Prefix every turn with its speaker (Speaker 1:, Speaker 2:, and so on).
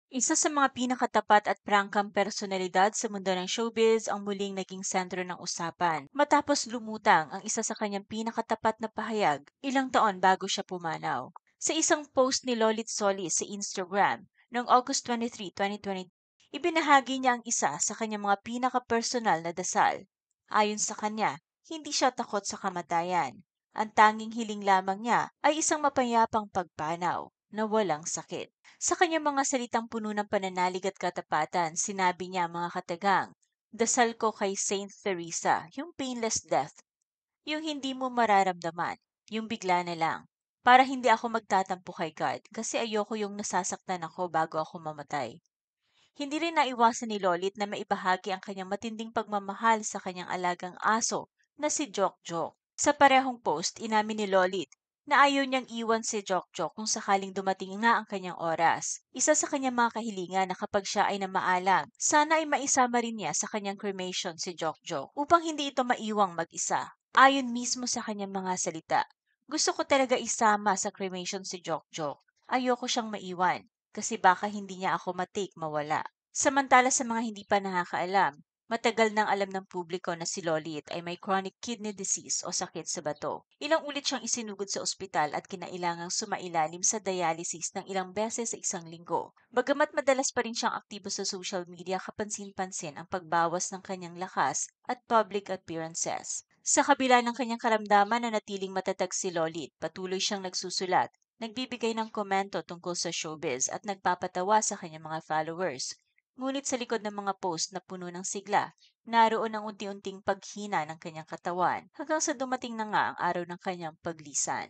Speaker 1: Isa sa mga pinakatapat at prangkang personalidad sa mundo ng showbiz ang muling naging sentro ng usapan matapos lumutang ang isa sa kanyang pinakatapat na pahayag ilang taon bago siya pumanaw. Sa isang post ni Lolit Solis sa Instagram noong August 23, 2020, ibinahagi niya ang isa sa kanyang mga pinaka-personal na dasal. Ayon sa kanya, hindi siya takot sa kamatayan. Ang tanging hiling lamang niya ay isang mapayapang pagpanaw na walang sakit. Sa kanyang mga salitang puno ng pananalig at katapatan, sinabi niya mga katagang, dasal ko kay Saint Teresa, yung painless death, yung hindi mo mararamdaman, yung bigla na lang. Para hindi ako magtatampo kay God kasi ayoko yung nasasaktan ako bago ako mamatay. Hindi rin naiwasan ni Lolit na maibahagi ang kanyang matinding pagmamahal sa kanyang alagang aso na si Jok Jok. Sa parehong post, inamin ni Lolit na ayaw niyang iwan si Jok Jok kung sakaling dumating nga ang kanyang oras. Isa sa kanyang mga kahilingan na kapag siya ay namaalam, sana ay maisama rin niya sa kanyang cremation si Jok Jok upang hindi ito maiwang mag-isa. Ayon mismo sa kanyang mga salita, gusto ko talaga isama sa cremation si Jok Jok. Ayoko siyang maiwan kasi baka hindi niya ako matik mawala. Samantala sa mga hindi pa nakakaalam, matagal nang alam ng publiko na si Lolit ay may chronic kidney disease o sakit sa bato. Ilang ulit siyang isinugod sa ospital at kinailangang sumailalim sa dialysis ng ilang beses sa isang linggo. Bagamat madalas pa rin siyang aktibo sa social media, kapansin-pansin ang pagbawas ng kanyang lakas at public appearances. Sa kabila ng kanyang karamdaman na natiling matatag si Lolit, patuloy siyang nagsusulat, nagbibigay ng komento tungkol sa showbiz at nagpapatawa sa kanyang mga followers. Ngunit sa likod ng mga post na puno ng sigla, naroon ang unti-unting paghina ng kanyang katawan hanggang sa dumating na nga ang araw ng kanyang paglisan.